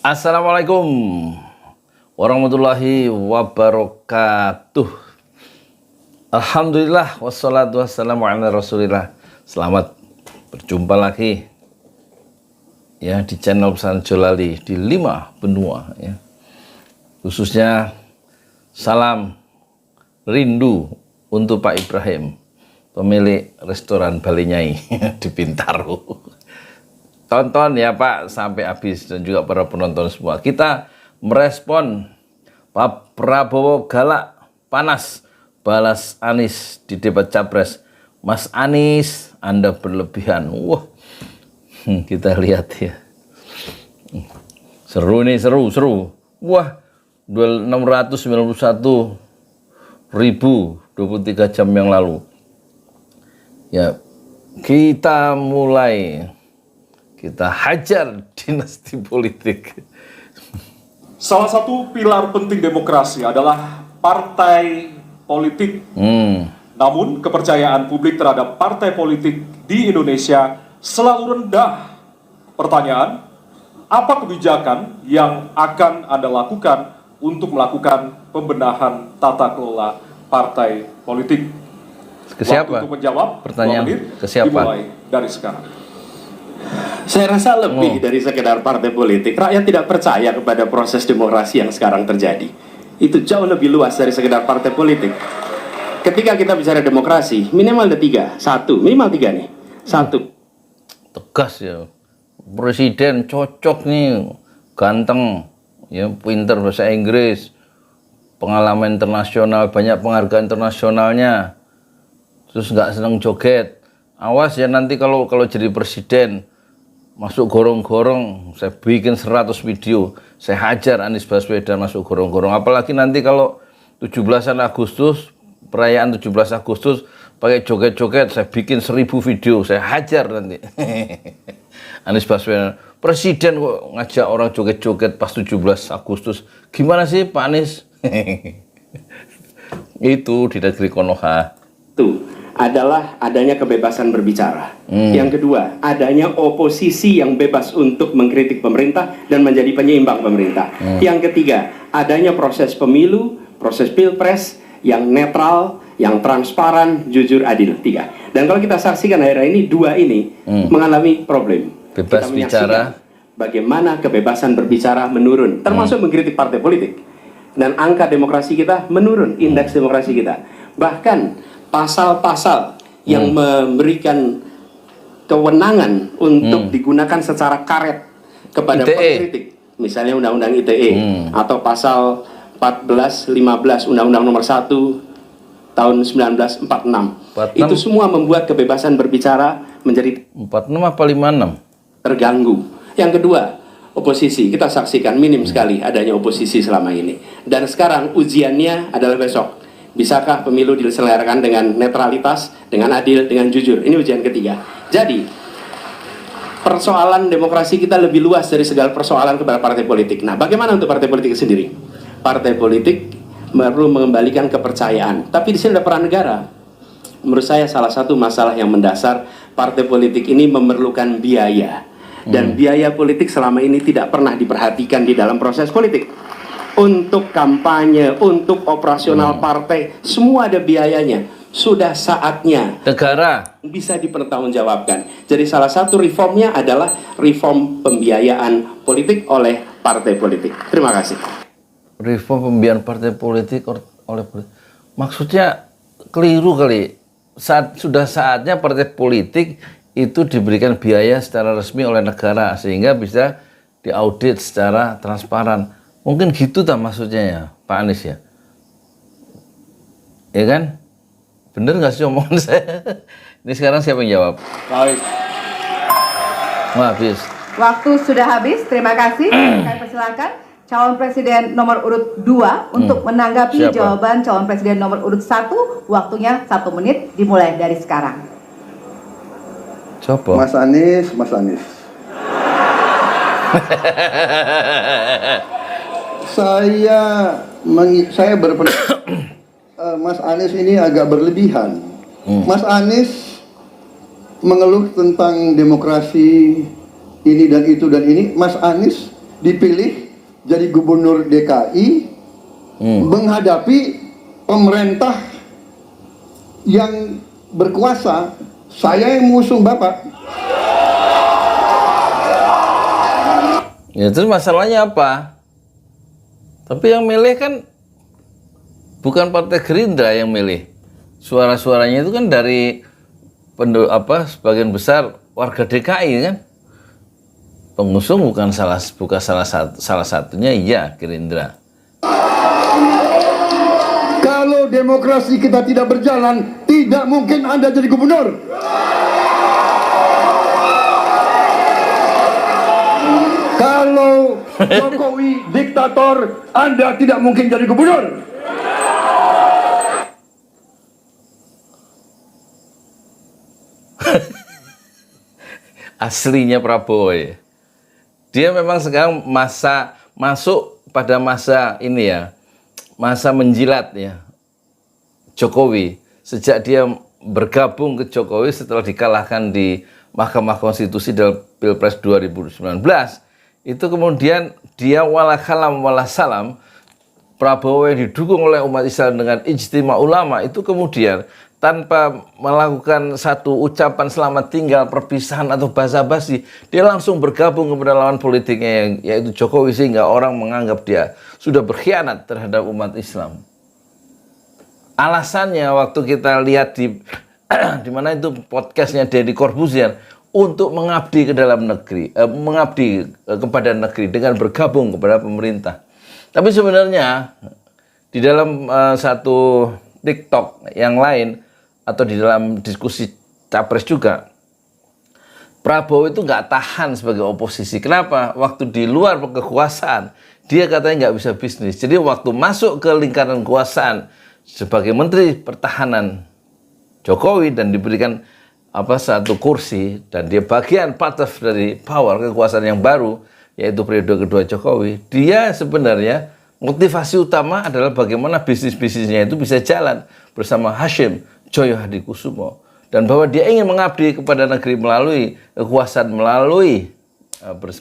Assalamualaikum warahmatullahi wabarakatuh. Alhamdulillah wassalatu wassalamu ala rasulillah. Selamat berjumpa lagi ya di channel Pesan Jolali di 5 benua ya. Khususnya salam rindu untuk Pak Ibrahim, pemilik restoran Bali Nyai di Bintaro. Tonton ya Pak sampai habis, dan juga para penonton semua. Kita merespon Pak Prabowo galak, panas, balas Anies di debat Capres. Mas Anies, Anda berlebihan. Wah, kita lihat ya. Seru nih, seru. Wah, duel 691.000 23 jam yang lalu. Ya, kita mulai. Kita hajar dinasti politik. Salah satu pilar penting demokrasi adalah partai politik. Namun kepercayaan publik terhadap partai politik di Indonesia selalu rendah. Pertanyaan, apa kebijakan yang akan Anda lakukan untuk melakukan pembenahan tata kelola partai politik? Ke siapa? Waktu untuk menjawab, pertanyaan 2 menit, ke siapa? dimulai dari sekarang. Saya rasa lebih dari sekedar partai politik. Rakyat tidak percaya kepada proses demokrasi yang sekarang terjadi. Itu jauh lebih luas dari sekedar partai politik. Ketika kita bicara demokrasi, minimal ada 3. Minimal 3 nih. 1. Tegas ya. Presiden cocok nih, ganteng, ya, pinter bahasa Inggris, pengalaman internasional, banyak penghargaan internasionalnya. Terus nggak seneng joget. Awas ya nanti kalau jadi presiden masuk gorong-gorong, saya bikin 100 video, saya hajar Anies Baswedan masuk gorong-gorong. Apalagi nanti kalau 17-an Agustus, perayaan 17 Agustus pakai joget-joget, saya bikin 1000 video, saya hajar nanti. Anies Baswedan, presiden kok ngajak orang joget-joget pas 17 Agustus. Gimana sih Pak Anies? Itu di negeri Konoha. Tuh adalah adanya kebebasan berbicara. Yang kedua, adanya oposisi yang bebas untuk mengkritik pemerintah dan menjadi penyeimbang pemerintah. Yang ketiga, adanya proses pemilu, proses pilpres yang netral, yang transparan, jujur, adil. 3. Dan kalau kita saksikan akhir ini, 2 ini mengalami problem. Bebas kita bicara. Bagaimana kebebasan berbicara menurun, termasuk mengkritik partai politik. Dan angka demokrasi kita menurun, indeks demokrasi kita. Bahkan pasal-pasal yang memberikan kewenangan untuk digunakan secara karet kepada pengkritik, misalnya Undang-Undang ITE atau pasal 14, 15 Undang-Undang Nomor 1 tahun 1946. Itu semua membuat kebebasan berbicara menjadi 46 apa 56? terganggu. Yang kedua, oposisi. Kita saksikan minim sekali adanya oposisi selama ini. Dan sekarang ujiannya adalah besok. Bisakah pemilu diselenggarakan dengan netralitas, dengan adil, dengan jujur? Ini ujian ketiga. Jadi, persoalan demokrasi kita lebih luas dari segala persoalan kepada partai politik. Nah, bagaimana untuk partai politik sendiri? Partai politik perlu mengembalikan kepercayaan. Tapi di sini ada peran negara. Menurut saya salah satu masalah yang mendasar, partai politik ini memerlukan biaya. Dan biaya politik selama ini tidak pernah diperhatikan di dalam proses politik. Untuk kampanye, untuk operasional partai, semua ada biayanya. Sudah saatnya negara bisa dipertanggungjawabkan. Jadi salah satu reformnya adalah reform pembiayaan politik oleh partai politik. Terima kasih. Reform pembiayaan partai politik oleh politik. Maksudnya keliru kali. Sudah saatnya partai politik itu diberikan biaya secara resmi oleh negara sehingga bisa diaudit secara transparan. Mungkin gitu tak maksudnya ya Pak Anies ya? Ya kan? Bener nggak sih omongan saya? Ini sekarang siapa yang jawab? Baik. Wah, habis. Waktu sudah habis, terima kasih. Saya persilakan calon presiden nomor urut 2 untuk menanggapi Siapa? jawaban calon presiden nomor urut 1. Waktunya 1 menit dimulai dari sekarang. Coba. Mas Anies. Saya berpendapat Mas Anies ini agak berlebihan. Mas Anies mengeluh tentang demokrasi ini dan itu dan ini. Mas Anies dipilih jadi gubernur DKI menghadapi pemerintah yang berkuasa. Saya yang mengusung Bapak. Ya terus masalahnya apa? Tapi yang milih kan bukan Partai Gerindra yang milih. Suara-suaranya itu kan dari sebagian besar warga DKI kan. Pengusung bukan salah satunya ya Gerindra. Kalau demokrasi kita tidak berjalan, tidak mungkin Anda jadi gubernur. Kalau Jokowi diktator, Anda tidak mungkin jadi gubernur. Aslinya Prabowo ya. Dia memang sekarang masuk pada masa ini ya, masa menjilat ya Jokowi. Sejak dia bergabung ke Jokowi setelah dikalahkan di Mahkamah Konstitusi dalam Pilpres 2019, itu kemudian dia walakalam walasalam, Prabowo yang didukung oleh umat Islam dengan ijtima ulama itu kemudian tanpa melakukan satu ucapan selamat tinggal, perpisahan atau basa-basi, dia langsung bergabung kepada lawan politiknya yaitu Jokowi, sehingga orang menganggap dia sudah berkhianat terhadap umat Islam. Alasannya waktu kita lihat di mana itu podcastnya Deddy Corbuzier, untuk mengabdi ke dalam negeri, mengabdi kepada negeri dengan bergabung kepada pemerintah. Tapi sebenarnya di dalam satu TikTok yang lain atau di dalam diskusi capres juga, Prabowo itu nggak tahan sebagai oposisi. Kenapa? Waktu di luar kekuasaan dia katanya nggak bisa bisnis. Jadi waktu masuk ke lingkaran kekuasaan sebagai Menteri Pertahanan Jokowi dan diberikan satu kursi dan dia bagian part of dari power kekuasaan yang baru yaitu periode kedua Jokowi, dia sebenarnya motivasi utama adalah bagaimana bisnisnya itu bisa jalan bersama Hashim Joyo Hadikusumo, dan bahwa dia ingin mengabdi kepada negeri melalui kekuasaan, melalui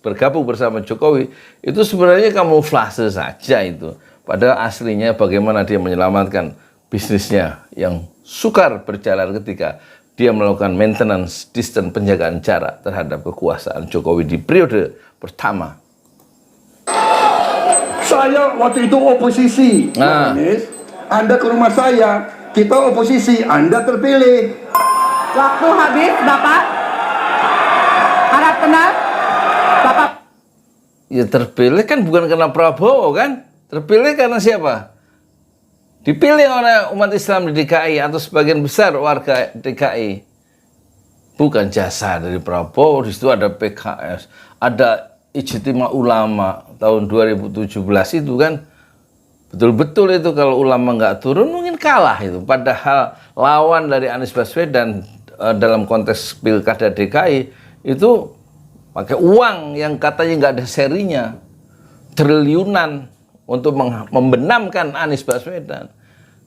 bergabung bersama Jokowi. Itu sebenarnya kamuflase saja itu. Padahal aslinya bagaimana dia menyelamatkan bisnisnya yang sukar berjalan ketika dia melakukan maintenance distance, penjagaan jarak terhadap kekuasaan Jokowi di periode pertama. Saya waktu itu oposisi. Anda ke rumah saya, kita oposisi, Anda terpilih. Waktu habis, Bapak. Harap tenang. Bapak. Ya terpilih kan bukan karena Prabowo kan? Terpilih karena siapa? Dipilih oleh umat Islam di DKI atau sebagian besar warga DKI. Bukan jasa dari Prabowo. Di situ ada PKS, ada ijtima ulama tahun 2017 itu kan. Betul-betul itu kalau ulama nggak turun mungkin kalah itu. Padahal lawan dari Anies Baswedan dalam konteks pilkada DKI itu pakai uang yang katanya nggak ada serinya, triliunan untuk membenamkan Anies Baswedan.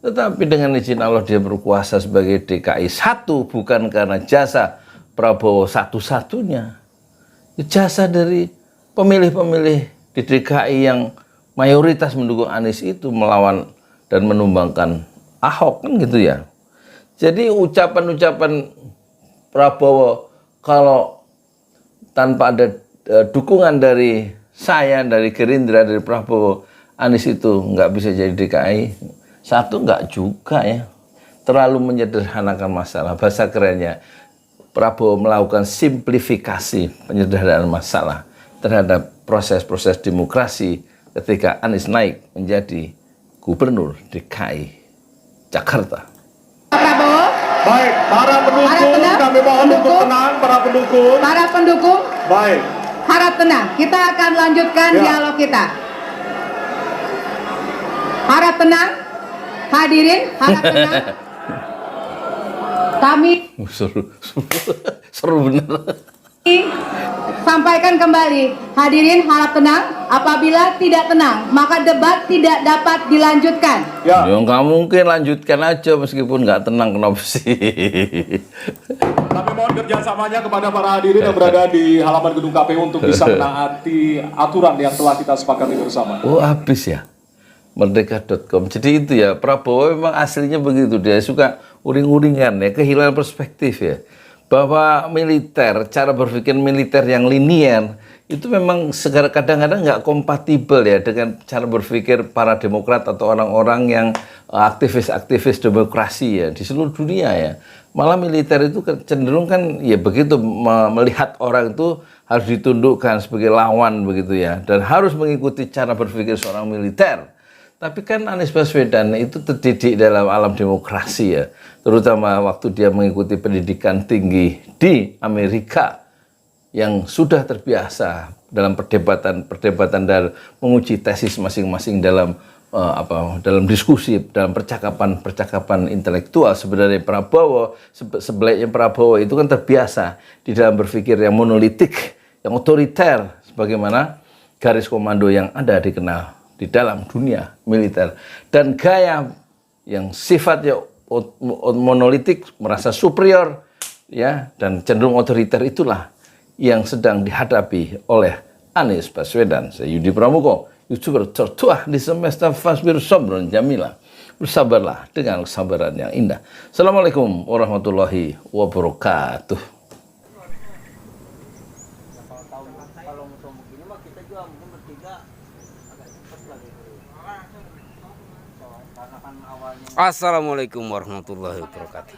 Tetapi dengan izin Allah dia berkuasa sebagai DKI 1, bukan karena jasa Prabowo satu-satunya. Jasa dari pemilih-pemilih di DKI yang mayoritas mendukung Anies itu melawan dan menumbangkan Ahok kan gitu ya. Jadi ucapan-ucapan Prabowo kalau tanpa ada dukungan dari saya, dari Gerindra, dari Prabowo, Anies itu nggak bisa jadi DKI 1, nggak juga ya. Terlalu menyederhanakan masalah. Bahasa kerennya, Prabowo melakukan simplifikasi penyederhanaan masalah terhadap proses-proses demokrasi ketika Anies naik menjadi gubernur DKI Jakarta. Prabowo. Baik, para pendukung, kami mohon untuk tenang, para pendukung. Para pendukung. Baik. Harap tenang. Kita akan lanjutkan dialog kita. Harap tenang. Hadirin, harap tenang. Kami seru bener. sampaikan kembali, hadirin harap tenang. Apabila tidak tenang, maka debat tidak dapat dilanjutkan. Ya nggak mungkin, lanjutkan aja meskipun nggak tenang, kenapa sih? Kami mohon kerjasamanya kepada para hadirin yang berada di halaman gedung KPU untuk bisa menaati aturan yang telah kita sepakati bersama. Oh, habis ya. Merdeka.com. Jadi itu ya, Prabowo memang aslinya begitu. Dia suka uring-uringan ya, kehilangan perspektif ya. Bahwa militer, cara berpikir militer yang linier, itu memang kadang-kadang nggak kompatibel ya dengan cara berpikir para demokrat atau orang-orang yang aktivis-aktivis demokrasi ya di seluruh dunia ya. Malah militer itu cenderung kan ya begitu melihat orang itu harus ditundukkan sebagai lawan begitu ya, dan harus mengikuti cara berpikir seorang militer. Tapi kan Anies Baswedan itu terdidik dalam alam demokrasi ya, terutama waktu dia mengikuti pendidikan tinggi di Amerika yang sudah terbiasa dalam perdebatan dan menguji tesis masing-masing dalam dalam diskusi, dalam percakapan intelektual. Sebenarnya Prabowo, sebaliknya Prabowo itu kan terbiasa di dalam berpikir yang monolitik, yang otoriter, sebagaimana garis komando yang ada dikenal di dalam dunia militer, dan gaya yang sifatnya monolitik, merasa superior ya, dan cenderung otoriter itulah yang sedang dihadapi oleh Anies Baswedan. Saya Yudi Pramuko, YouTuber tertua di semesta Fasbir Sobron Jamila. Bersabarlah dengan kesabaran yang indah. Assalamualaikum warahmatullahi wabarakatuh. Assalamualaikum warahmatullahi wabarakatuh.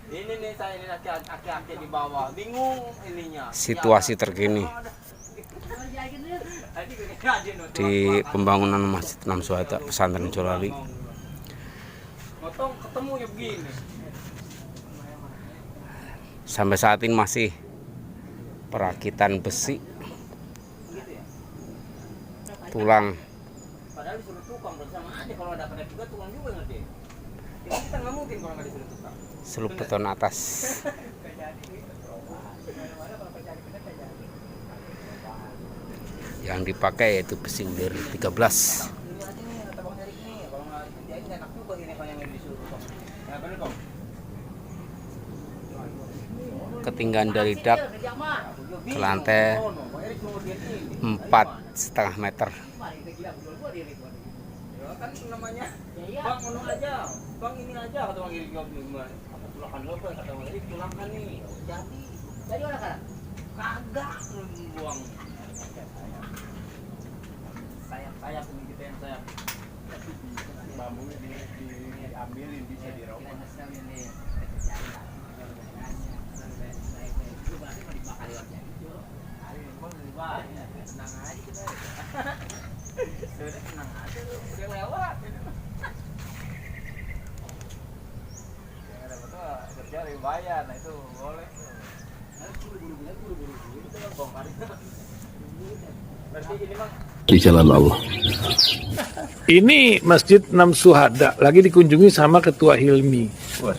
Ini nih saya ini aki-aki di bawah, bingung ininya. Situasi terkini di pembangunan Masjid Enam Syuhada Pesantren Jolali. Ketemu ya begini. Sampai saat ini masih perakitan besi, tulang. Padahal disuruh tukang bersama aja, kalau dapat juga tukang juga ngerti. Ini kita nggak mungkin kalau nggak disuruh tukang. Seluk beton atas. Yang dipakai yaitu besi ulir 13. Ketinggian dari dak ke lantai 4,5 meter. Kan namanya bang ono aja, bang ini aja kata bang Iri jawab gimana? Apa tulangkan lo kata bang Iri tulangkan nih. Jadi mana kan? Kagak buang. Sayap ini kita yang sayap. Bambunya diambilin bisa dirobek. Tenang aja kita. Sudah tenang aja lu, udah lewat. Yang ada betul kerja lebih bayar, nah itu boleh. Buru-buru itu kan bongkar itu. Berarti ini mah Di jalan Allah. Ini Masjid Enam Syuhada lagi dikunjungi sama Ketua Hilmi.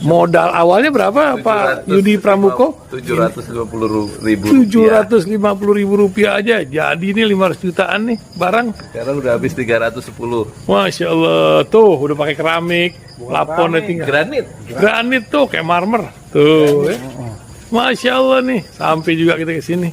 Modal awalnya berapa Pak Yudi Pramuko? 750.000 Rp750.000 aja. Jadi ini 500 jutaan nih barang. Sekarang udah habis 310. Masya Allah, tuh udah pakai keramik, laponnya tinggal. Granit tuh kayak marmer. Tuh, ya. Masya Allah nih, sampai juga kita ke sini.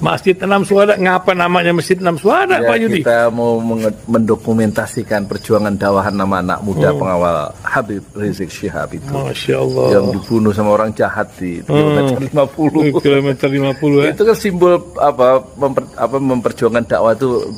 Masjid Enam Syuhada, ngapa namanya Masjid Enam Syuhada Ya, Pak Yudi? kita mau mendokumentasikan perjuangan dakwah nama anak muda pengawal Habib Rizik Syihab itu. Masya Allah. Yang dibunuh sama orang jahat di kilometer 50. Kilometer 50 ya. Itu kan simbol memperjuangkan dakwah itu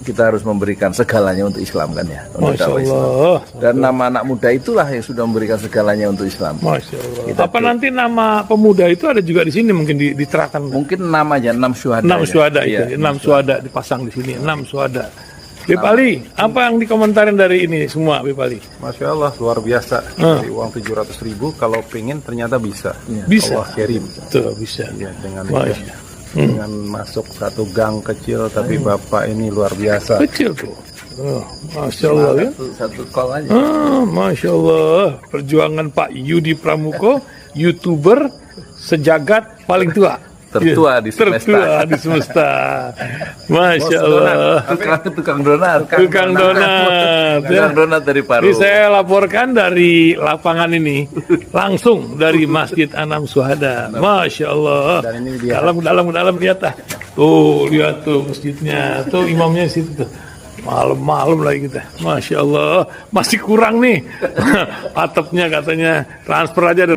kita harus memberikan segalanya untuk Islam kan ya, untuk Masya dakwah Islam. Allah. Dan nama anak muda itulah yang sudah memberikan segalanya untuk Islam. Masya Allah. Apa nanti nama pemuda itu ada juga di sini mungkin diterahkan? Mungkin namanya 6 syuhada. 6 syuhada Iya, itu, 6 syuhada dipasang di sini, 6 syuhada. Bip Ali, apa yang dikomentarin dari ini semua, Bip Ali? Masya Allah, luar biasa. Dari uang 700.000, kalau pengen ternyata bisa. Bisa. Allah kirim. Tuh, bisa. Ya, dengan Masya. masuk satu gang kecil, tapi Bapak ini luar biasa. Kecil tuh. Oh, Masya Allah ya. Satu call aja. Masya Allah. Perjuangan Pak Yudi Pramuko, YouTuber sejagat paling tua. tertua di semesta. Tertua di semesta. Masya Allah. Tukang donat. Tukang donat. Tukang donat dari Paru. Ini saya laporkan dari lapangan ini, langsung dari Masjid Anam Syuhada. Masya Allah. Dalam lihat ah. Tuh lihat tuh masjidnya, tuh imamnya di situ tuh. Malam-malam lagi kita, Masya Allah, masih kurang nih. Atapnya katanya transfer aja.